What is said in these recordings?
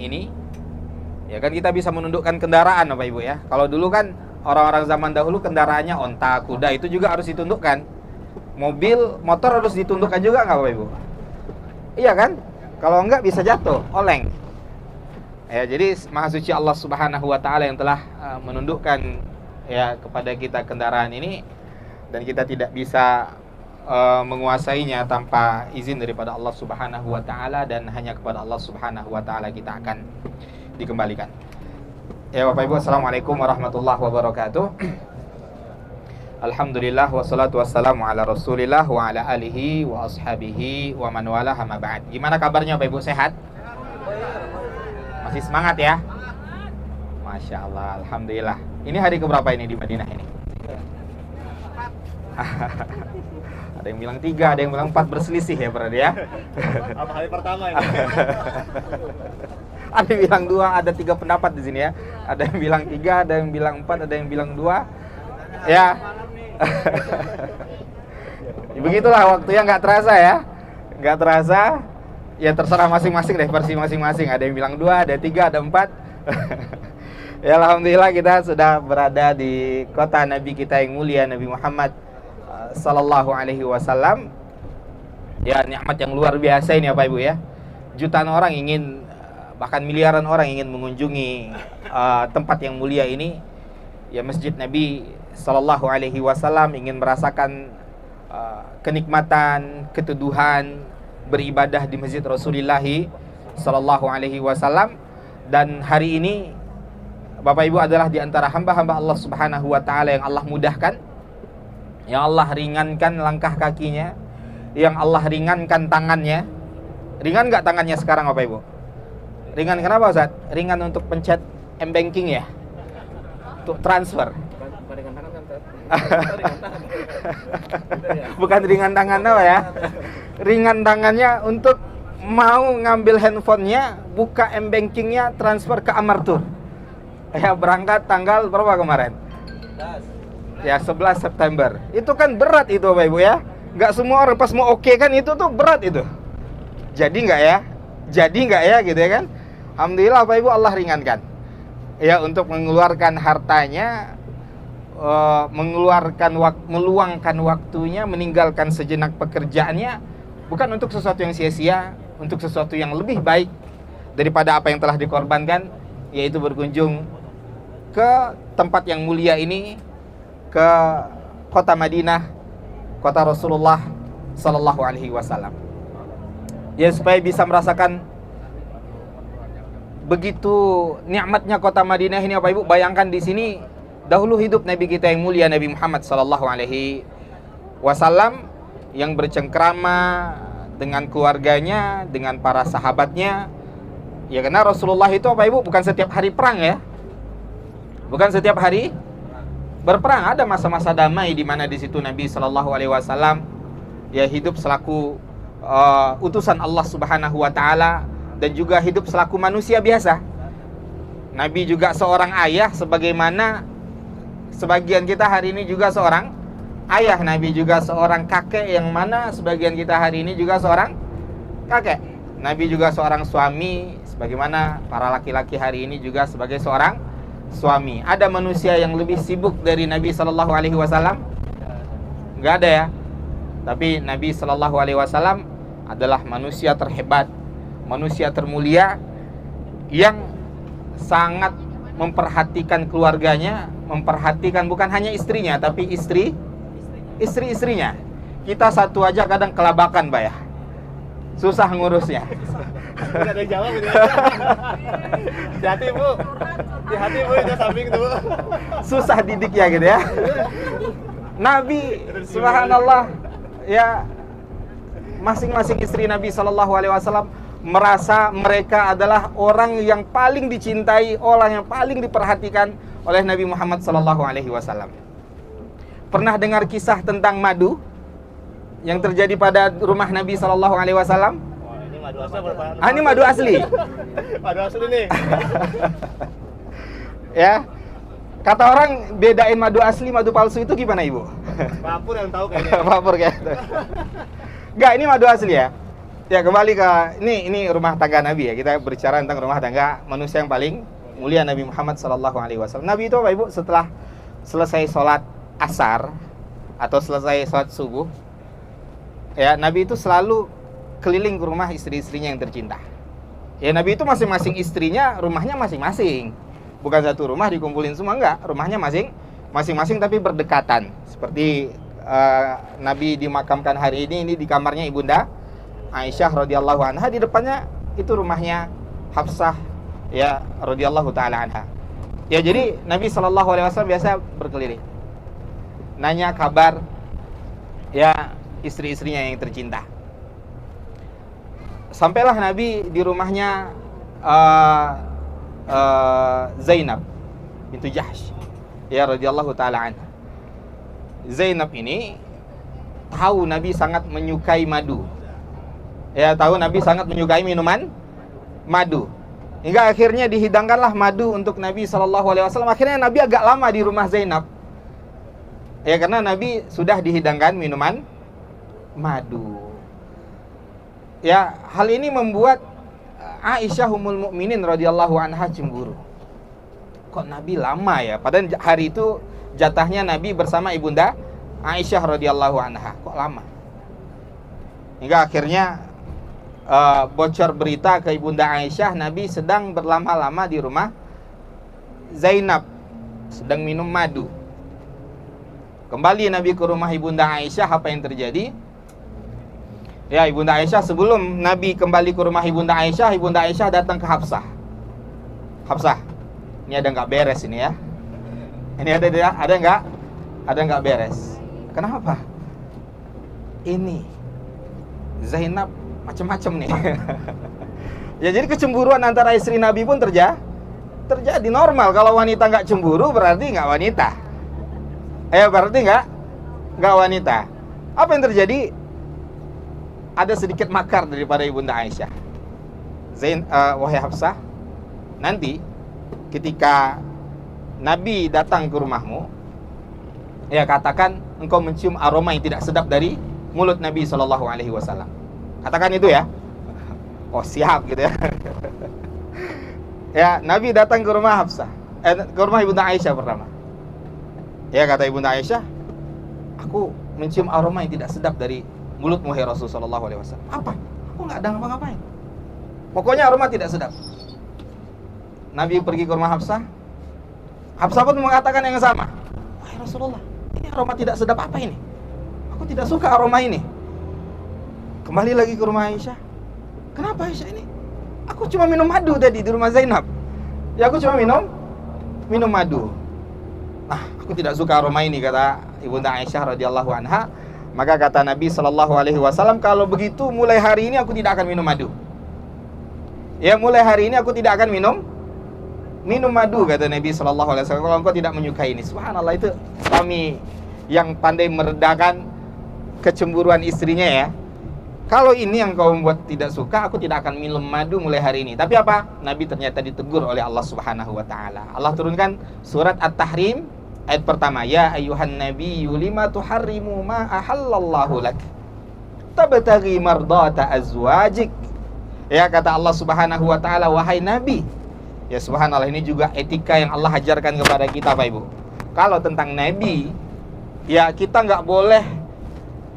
ini, ya kan kita bisa menundukkan kendaraan Bapak Ibu ya. Kalau dulu kan orang-orang zaman dahulu kendaraannya onta, kuda, itu juga harus ditundukkan. Mobil, motor harus ditundukkan juga nggak Bapak Ibu? Iya kan? Kalau enggak bisa jatuh, oleng. Ya, jadi Maha Suci Allah Subhanahu wa taala yang telah menundukkan ya kepada kita kendaraan ini, dan kita tidak bisa menguasainya tanpa izin daripada Allah Subhanahu wa taala, dan hanya kepada Allah Subhanahu wa taala kita akan dikembalikan. Ya Bapak Ibu, assalamualaikum warahmatullahi wabarakatuh. Alhamdulillah wassalatu wassalamu ala Rasulillah wa ala alihi wa ashabihi wa man wala amma ba'd. Gimana kabarnya Bapak Ibu, sehat? Masih semangat ya? Masya Allah, alhamdulillah. Ini hari keberapa ini di Madinah ini? Ada yang bilang 3, ada yang bilang 4, berselisih ya berarti ya. Apa hari pertama ini? Ada yang bilang 2, ada 3 pendapat di sini ya. Ada yang bilang 3, ada yang bilang 4, ada yang bilang 2. Ya. Begitulah waktunya, nggak terasa ya. Nggak terasa. Ya terserah masing-masing deh, versi masing-masing. Ada yang bilang 2, ada 3, ada 4. Ya alhamdulillah kita sudah berada di kota Nabi kita yang mulia, Nabi Muhammad Sallallahu Alaihi Wasallam. Ya, nikmat yang luar biasa ini Bapak Ibu ya. Jutaan orang ingin, bahkan miliaran orang ingin mengunjungi tempat yang mulia ini. Ya, Masjid Nabi Sallallahu Alaihi Wasallam, ingin merasakan kenikmatan, keteduhan beribadah di Masjid Rasulullah Sallallahu Alaihi Wasallam. Dan hari ini Bapak Ibu adalah di antara hamba-hamba Allah Subhanahu wa taala yang Allah mudahkan, yang Allah ringankan langkah kakinya, yang Allah ringankan tangannya. Ringan nggak tangannya sekarang Bapak Ibu? Ringan kenapa Ustaz? Ringan untuk pencet M-Banking ya? Untuk transfer. Bukan ringan tangan kan? Bukan ringan tangan apa ya? Ringan tangannya untuk mau ngambil handphonenya, buka M-Bankingnya, transfer ke Amartur. Ya, berangkat tanggal berapa kemarin? 11. Ya, 11 September. Itu kan berat itu Bapak Ibu ya. Nggak semua orang pas mau oke kan, itu tuh berat itu. Jadi nggak ya? Jadi nggak ya gitu ya kan? Alhamdulillah Bapak Ibu, Allah ringankan. Ya, untuk mengeluarkan hartanya, meluangkan waktunya, meninggalkan sejenak pekerjaannya, bukan untuk sesuatu yang sia-sia, untuk sesuatu yang lebih baik daripada apa yang telah dikorbankan, yaitu berkunjung ke tempat yang mulia ini, ke kota Madinah, kota Rasulullah Sallallahu Alaihi Wasallam. Ya, supaya bisa merasakan begitu nikmatnya kota Madinah ini Bapak Ibu. Bayangkan di sini dahulu hidup Nabi kita yang mulia, Nabi Muhammad Sallallahu Alaihi Wasallam, yang bercengkrama dengan keluarganya, dengan para sahabatnya. Ya, karena Rasulullah itu Bapak Ibu bukan setiap hari perang ya. Bukan setiap hari berperang. Ada masa-masa damai di mana di situ Nabi Sallallahu Alaihi Wasallam ya hidup selaku utusan Allah Subhanahu wa taala, dan juga hidup selaku manusia biasa. Nabi juga seorang ayah, sebagaimana sebagian kita hari ini juga seorang ayah. Nabi juga seorang kakek, yang mana sebagian kita hari ini juga seorang kakek. Nabi juga seorang suami, sebagaimana para laki-laki hari ini juga sebagai seorang suami. Ada manusia yang lebih sibuk dari Nabi Sallallahu Alaihi Wasallam? Enggak ada ya. Tapi Nabi Sallallahu Alaihi Wasallam adalah manusia terhebat, manusia termulia, yang sangat memperhatikan keluarganya, memperhatikan bukan hanya istrinya, tapi istri-istrinya. Kita satu aja kadang kelabakan, Pak ya. Susah ngurusnya. Tidak ada yang jawab ini. Hati-hati Bu. Hati-hati Bu, itu samping tuh. Susah didik ya gitu ya. Nabi subhanallah ya, masing-masing istri Nabi Sallallahu Alaihi Wasallam merasa mereka adalah orang yang paling dicintai, orang yang paling diperhatikan oleh Nabi Muhammad Sallallahu Alaihi Wasallam. Pernah dengar kisah tentang madu yang terjadi pada rumah Nabi Sallallahu Alaihi Wasallam? Ini madu asli berapa? Ini madu asli. Madu asli nih. Ya, kata orang bedain madu asli, madu palsu itu gimana Ibu? Pak Pur yang tahu kayaknya. Pak Pur kayaknya. Enggak, ini madu asli ya. Ya, kembali ke ini rumah tangga Nabi ya. Kita berbicara tentang rumah tangga manusia yang paling mulia, Nabi Muhammad sallallahu alaihi wasallam. Nabi itu Bapak Ibu setelah selesai sholat asar atau selesai sholat subuh, ya Nabi itu selalu keliling ke rumah istri-istrinya yang tercinta. Ya, Nabi itu masing-masing istrinya rumahnya masing-masing. Bukan satu rumah dikumpulin semua, enggak. Rumahnya masing-masing tapi berdekatan. Seperti Nabi dimakamkan hari ini di kamarnya Ibunda Aisyah radhiyallahu anha, di depannya itu rumahnya Hafsah ya radhiyallahu taala anha. Ya, jadi Nabi sallallahu alaihi wasallam biasa berkeliling, nanya kabar ya istri-istrinya yang tercinta. Sampailah Nabi di rumahnya Zainab bintu Jahsh ya radhiyallahu taala anha. Zainab ini tahu Nabi sangat menyukai madu. Ya, tahu Nabi sangat menyukai minuman madu. Hingga akhirnya dihidangkanlah madu untuk Nabi SAW. Akhirnya Nabi agak lama di rumah Zainab. Ya, karena Nabi sudah dihidangkan minuman madu. Ya, hal ini membuat Aisyah Ummul Mukminin radhiyallahu anha cemburu. Kok Nabi lama ya? Padahal hari itu jatahnya Nabi bersama Ibunda Aisyah radhiyallahu anha. Kok lama? Hingga akhirnya bocor berita ke Ibunda Aisyah, Nabi sedang berlama-lama di rumah Zainab, sedang minum madu. Kembali Nabi ke rumah Ibunda Aisyah, apa yang terjadi? Ya, Ibunda Aisyah, sebelum Nabi kembali ke rumah Ibunda Aisyah datang ke Hafsah. Hafsah, ini ada nggak beres ini ya? Ini ada nggak beres? Kenapa? Ini Zainab macam-macam nih. Ya, jadi kecemburuan antara istri Nabi pun terjadi normal. Kalau wanita nggak cemburu berarti nggak wanita. Berarti nggak wanita. Apa yang terjadi? Ada sedikit makar daripada Ibunda Aisyah. Wahai Hafsah, nanti ketika Nabi datang ke rumahmu, ya katakan engkau mencium aroma yang tidak sedap dari mulut Nabi SAW. Katakan itu ya. Oh, siap gitu ya. Ya, Nabi datang ke rumah Hafsah, ke rumah Ibunda Aisyah pertama. Ya, kata Ibunda Aisyah, aku mencium aroma yang tidak sedap dari mulutmu wahai Rasulullah SAW. Apa? Aku nggak ada ngapa-ngapain. Pokoknya aroma tidak sedap. Nabi pergi ke rumah Hafsah. Hafsah pun mengatakan yang sama. Wahai Rasulullah, ini aroma tidak sedap apa ini? Aku tidak suka aroma ini. Kembali lagi ke rumah Aisyah. Kenapa Aisyah ini? Aku cuma minum madu tadi di rumah Zainab. Ya, aku cuma minum madu. Nah, aku tidak suka aroma ini, kata Ibunda Aisyah radhiyallahu anha. Maka kata Nabi SAW, kalau begitu mulai hari ini aku tidak akan minum madu. Ya, mulai hari ini aku tidak akan minum madu, kata Nabi SAW. Kalau engkau tidak menyukai ini. Subhanallah, itu suami yang pandai meredakan kecemburuan istrinya ya. Kalau ini yang kau membuat tidak suka, aku tidak akan minum madu mulai hari ini. Tapi apa? Nabi ternyata ditegur oleh Allah Subhanahu wa taala. Allah turunkan surat At-Tahrim ayat pertama, ya ayyuhan nabiyyu lima tuharrimu ma ahallallahu lak tabtaghi mardata azwajik. Ya, kata Allah Subhanahu wa taala, wahai Nabi. Ya, subhanallah, ini juga etika yang Allah ajarkan kepada kita, Pak Ibu. Kalau tentang Nabi, ya kita nggak boleh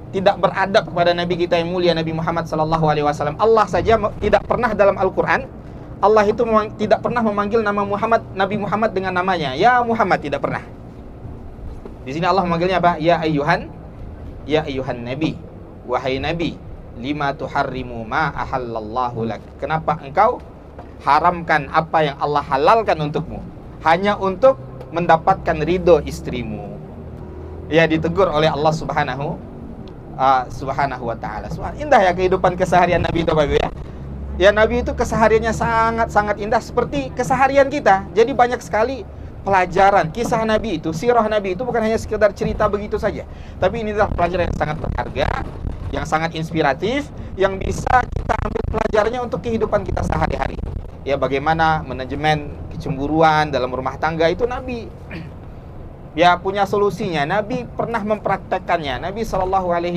tidak beradab kepada Nabi kita yang mulia, Nabi Muhammad SAW. Allah saja tidak pernah dalam Al-Quran, Allah itu tidak pernah memanggil nama Nabi Muhammad dengan namanya. Ya Muhammad, tidak pernah. Di sini Allah memanggilnya apa? Ya ayyuhan Nabi, wahai Nabi, lima tuharrimu ma ahallallahu lak. Kenapa engkau haramkan apa yang Allah halalkan untukmu hanya untuk mendapatkan ridho istrimu? Ya, ditegur oleh Allah Subhanahu wa ta'ala. Indah ya kehidupan keseharian Nabi itu, Bapak Ibu ya. Ya, Nabi itu kesehariannya sangat-sangat indah seperti keseharian kita. Jadi banyak sekali pelajaran. Kisah Nabi itu, sirah Nabi itu bukan hanya sekedar cerita begitu saja, tapi ini adalah pelajaran yang sangat berharga, yang sangat inspiratif, yang bisa kita ambil pelajarannya untuk kehidupan kita sehari-hari. Ya, bagaimana manajemen kecemburuan dalam rumah tangga itu Nabi ya punya solusinya. Nabi pernah mempraktekkannya. Nabi SAW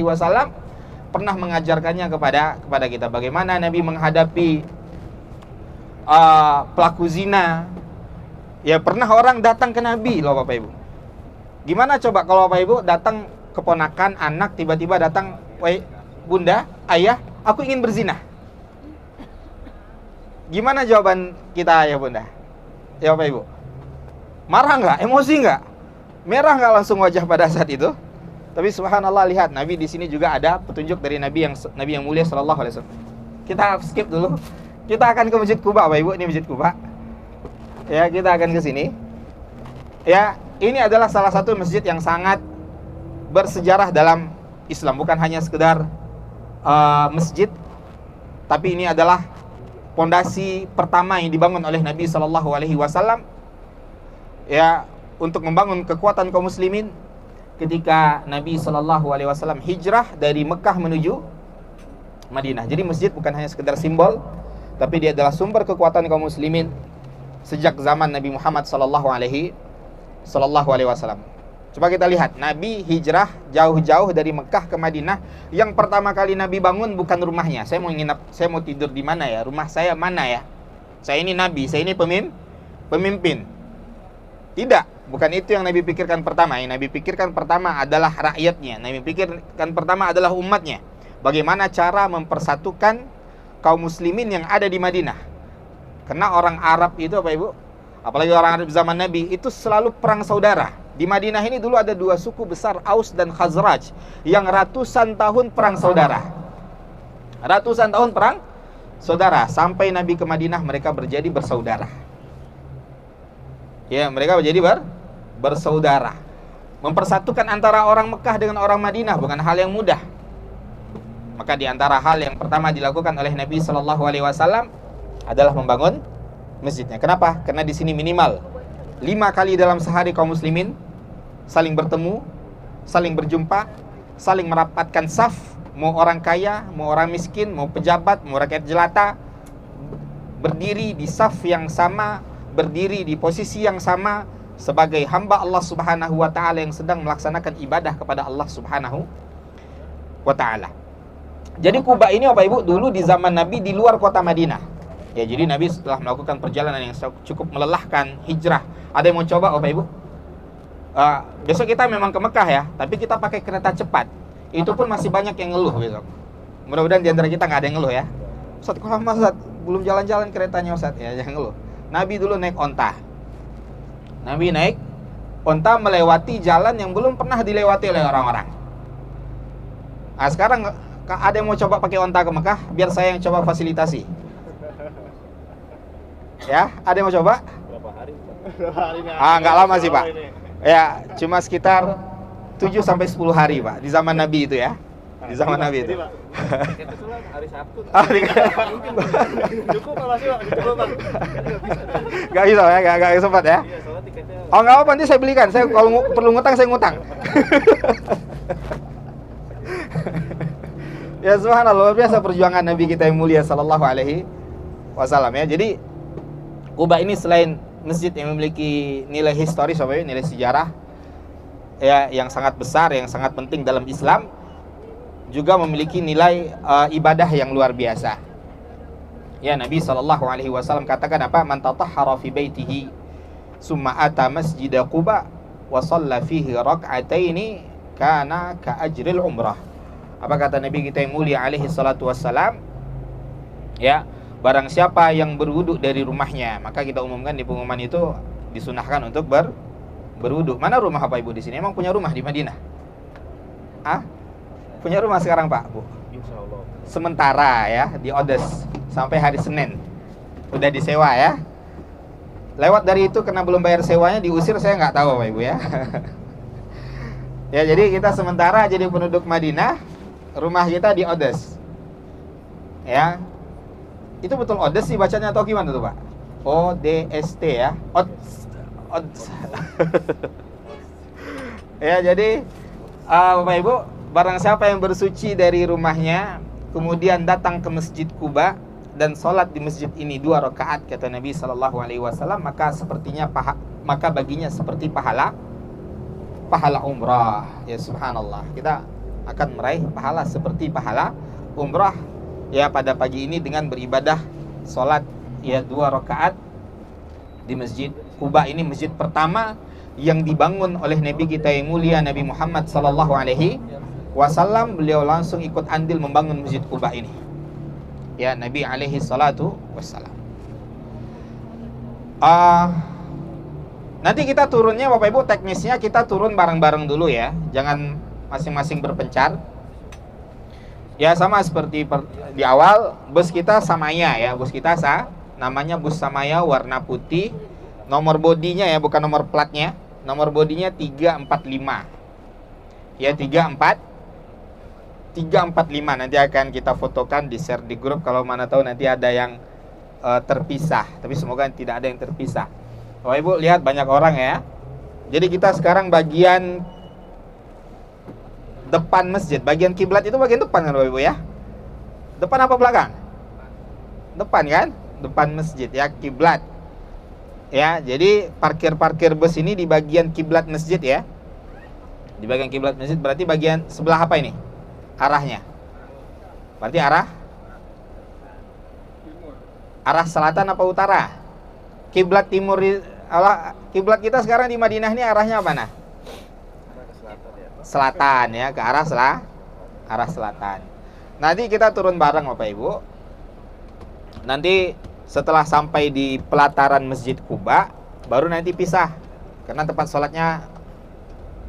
pernah mengajarkannya kepada kita. Bagaimana Nabi menghadapi pelaku zina. Ya pernah orang datang ke Nabi loh Bapak Ibu. Gimana coba kalau Bapak Ibu datang keponakan, anak tiba-tiba datang, "Woi, Bunda, Ayah, aku ingin berzina." Gimana jawaban kita ya Bunda? Ya Bapak Ibu? Marah nggak? Emosi nggak? Merah nggak langsung wajah pada saat itu? Tapi subhanallah, lihat Nabi di sini juga ada petunjuk dari Nabi yang mulia sallallahu alaihi wasallam. Kita skip dulu. Kita akan ke Masjid Quba Bapak Ibu, ini Masjid Quba. Ya, kita akan ke sini. Ya, ini adalah salah satu masjid yang sangat bersejarah dalam Islam, bukan hanya sekedar masjid, tapi ini adalah pondasi pertama yang dibangun oleh Nabi sallallahu alaihi wasallam ya untuk membangun kekuatan kaum muslimin ketika Nabi sallallahu alaihi wasallam hijrah dari Mekah menuju Madinah. Jadi masjid bukan hanya sekedar simbol, tapi dia adalah sumber kekuatan kaum muslimin sejak zaman Nabi Muhammad sallallahu alaihi wasallam. Coba kita lihat, Nabi hijrah jauh-jauh dari Mekah ke Madinah. Yang pertama kali Nabi bangun bukan rumahnya. Saya mau nginap, saya mau tidur di mana ya? Rumah saya mana ya? Saya ini Nabi, saya ini pemimpin. Tidak, bukan itu yang Nabi pikirkan pertama. Yang Nabi pikirkan pertama adalah rakyatnya. Nabi pikirkan pertama adalah umatnya. Bagaimana cara mempersatukan kaum muslimin yang ada di Madinah. Karena orang Arab itu Bapak Ibu, apalagi orang Arab zaman Nabi, itu selalu perang saudara. Di Madinah ini dulu ada dua suku besar, Aus dan Khazraj, yang ratusan tahun perang saudara. Ratusan tahun perang saudara. Sampai Nabi ke Madinah mereka menjadi bersaudara. Ya, mereka menjadi bersaudara. Mempersatukan antara orang Mekah dengan orang Madinah bukan hal yang mudah. Maka di antara hal yang pertama dilakukan oleh Nabi Shallallahu Alaihi Wasallam adalah membangun masjidnya. Kenapa? Karena di sini minimal 5 kali dalam sehari kaum muslimin saling bertemu, saling berjumpa, saling merapatkan saf. Mau orang kaya, mau orang miskin, mau pejabat, mau rakyat jelata, berdiri di saf yang sama, berdiri di posisi yang sama sebagai hamba Allah Subhanahu wa taala yang sedang melaksanakan ibadah kepada Allah Subhanahu wa taala. Jadi Quba ini Bapak Ibu dulu di zaman Nabi di luar kota Madinah. Ya, jadi Nabi setelah melakukan perjalanan yang cukup melelahkan, hijrah. Ada yang mau coba Bapak Ibu? Besok kita memang ke Mekah ya, tapi kita pakai kereta cepat. Itu pun masih banyak yang ngeluh besok. Mudah-mudahan di antara kita nggak ada yang ngeluh ya. Ustaz, kok lama Ustaz? Belum jalan-jalan keretanya Ustaz. Ya, jangan ngeluh. Nabi dulu naik onta. Nabi naik onta melewati jalan yang belum pernah dilewati oleh orang-orang. Nah, sekarang ada yang mau coba pakai onta ke Mekah? Biar saya yang coba fasilitasi. Ya, ada yang mau coba? Berapa hari? Nggak lama sih Pak. Ya, cuma sekitar 7 sampai 10 hari Pak. Di zaman Nabi itu ya. Di zaman Nabi itu. Kita sudah hari Sabtu. Cukup Pak, masih Pak. Cukup Pak. Nggak bisa ya, nggak sempat ya. Iya, soalnya tiketnya. Oh nggak apa-apa, nanti saya belikan. Saya kalau perlu ngutang saya ngutang. Ya subhanallah, luar biasa perjuangan Nabi kita yang mulia sallallahu alaihi wasallam ya. Jadi Quba ini selain masjid yang memiliki nilai historis, nilai sejarah ya yang sangat besar, yang sangat penting dalam Islam, juga memiliki nilai ibadah yang luar biasa. Ya, Nabi sallallahu alaihi wasallam katakan apa? Man tatahhara fi baitihi summa ata masjid Quba wa shalla fihi rak'ataini kana ka ajril umrah. Apa kata Nabi kita yang mulia alaihi salatu wassalam? Ya, barang siapa yang berwudu dari rumahnya, maka kita umumkan di pengumuman itu disunahkan untuk berwudu. Mana rumah Bapak Ibu di sini? Emang punya rumah di Madinah? Punya rumah sekarang Pak, Bu? Insyaallah. Sementara ya, di Odes sampai hari Senin. Udah disewa ya. Lewat dari itu karena belum bayar sewanya diusir, saya nggak tahu Bapak Ibu ya. Ya, jadi kita sementara jadi penduduk Madinah, rumah kita di Odes. Ya. Itu betul Odes sih bacanya atau gimana tuh Pak? O-D-S-T ya. Odes. Ya, jadi Bapak Ibu, barang siapa yang bersuci dari rumahnya kemudian datang ke Masjid Quba dan sholat di masjid ini 2 rakaat kata Nabi sallallahu alaihi wasallam, maka baginya seperti pahala umrah. Ya subhanallah. Kita akan meraih pahala seperti pahala umrah ya pada pagi ini dengan beribadah sholat ya 2 rakaat di Masjid Quba. Ini masjid pertama yang dibangun oleh Nabi kita yang mulia Nabi Muhammad sallallahu alaihi wasallam. Beliau langsung ikut andil membangun Masjid Quba ini. Ya, Nabi alaihi salatu wassalam. Nanti kita turunnya Bapak Ibu, teknisnya kita turun bareng-bareng dulu ya. Jangan masing-masing berpencar. Ya sama seperti di awal, bus kita Samaya ya. Bus kita namanya bus Samaya warna putih. Nomor bodinya ya, bukan nomor platnya. Nomor bodinya 345. Ya 345 nanti akan kita fotokan, di share di grup kalau mana tahu nanti ada yang terpisah. Tapi semoga tidak ada yang terpisah. Bapak Ibu lihat banyak orang ya. Jadi kita sekarang bagian depan masjid. Bagian kiblat itu bagian depan kan Bapak Ibu ya. Depan apa belakang? Depan kan? Depan masjid ya, kiblat. Ya, jadi parkir bus ini di bagian kiblat masjid ya. Di bagian kiblat masjid berarti bagian sebelah apa ini? Arahnya. Berarti arah selatan apa utara? Kiblat timur kiblat kita sekarang di Madinah ini arahnya apa nah? Selatan ya, ke arah selatan. Nanti kita turun bareng Bapak Ibu. Nanti setelah sampai di pelataran Masjid Quba baru nanti pisah. Karena tempat sholatnya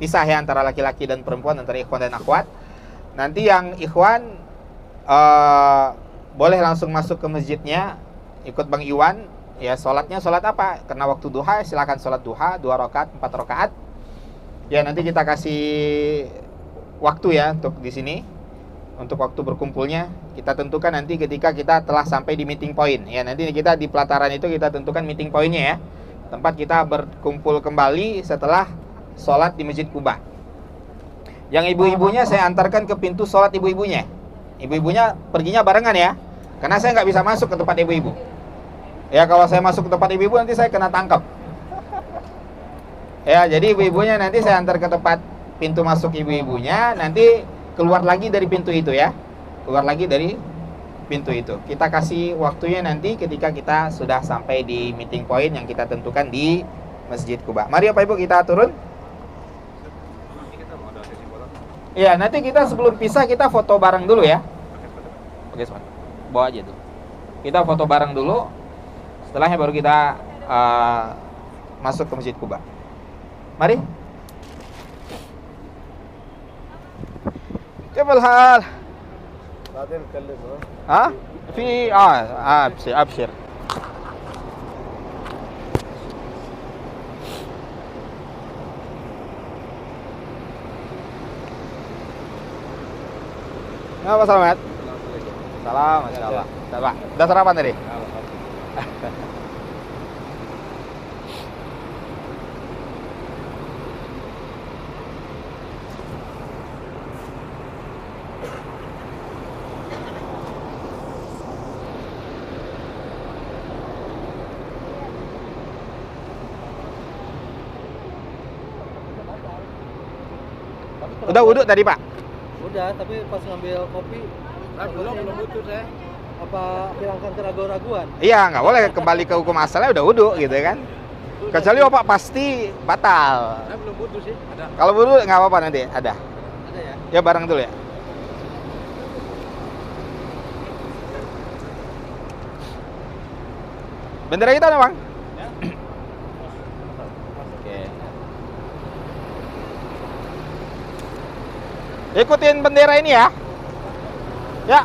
pisah ya antara laki-laki dan perempuan, antara ikhwan dan akhwat. Nanti yang ikhwan boleh langsung masuk ke masjidnya, ikut Bang Iwan. Ya sholatnya sholat apa? Karena waktu duha silakan sholat duha 2 rakaat, 4 rakaat. Ya nanti kita kasih waktu ya untuk di sini. Untuk waktu berkumpulnya kita tentukan nanti ketika kita telah sampai di meeting point. Ya nanti kita di pelataran itu kita tentukan meeting pointnya ya. Tempat kita berkumpul kembali setelah sholat di Masjid Quba. Yang ibu-ibunya saya antarkan ke pintu sholat ibu-ibunya. Ibu-ibunya perginya barengan ya. Karena saya nggak bisa masuk ke tempat ibu-ibu. Ya kalau saya masuk ke tempat ibu-ibu nanti saya kena tangkap. Ya jadi ibu-ibunya nanti saya antar ke tempat pintu masuk ibu-ibunya. Nanti keluar lagi dari pintu itu ya. Keluar lagi dari pintu itu. Kita kasih waktunya nanti ketika kita sudah sampai di meeting point yang kita tentukan di Masjid Quba. Mari Bapak Ibu kita turun. Iya, nanti kita sebelum pisah kita foto bareng dulu ya. Oke, Sobat. Bawa aja tuh. Kita foto bareng dulu. Setelahnya baru kita masuk ke Masjid Quba. Mari. Kebal hal. بعدين نكلمه. ها؟ في ابشر ابشر. Apa selamat? Salam, Masya Allah. Pak, udah sarapan tadi? Udah wudhu tadi Pak? Udah, tapi pas ngambil kopi belum butuh saya. Apa hilangkan keraguan-raguan? Iya, nggak boleh kembali ke hukum asalnya, udah wudhu gitu kan. Kecuali Bapak pasti batal. Saya belum butuh sih. Ada. Kalau wudhu nggak apa-apa nanti, ada. Ada ya? Ya bareng dulu ya. Bendera kita ada Bang? Ya. Oke. Ikutin bendera ini ya. Ya.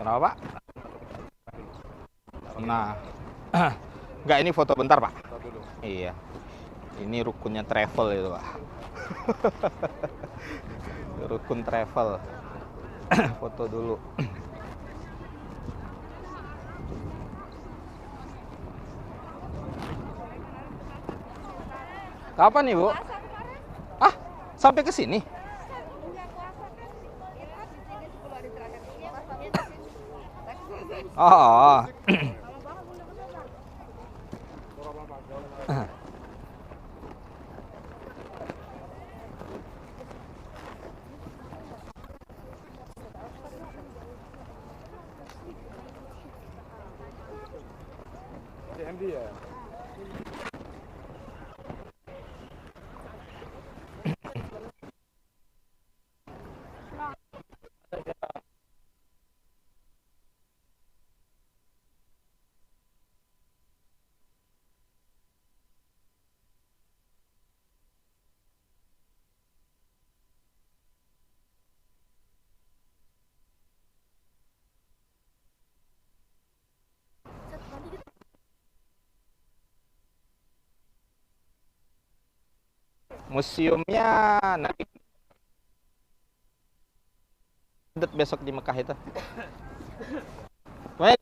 Kenapa, Pak? Nah, enggak, ini foto bentar, Pak. Foto dulu. Iya. Ini rukunnya travel itu, Pak. Rukun travel. Foto dulu. Kapan nih, Bu? Ah, sampai ke sini? Oh. CMD ya. Museumnya nanti besok di Mekah itu. Baik.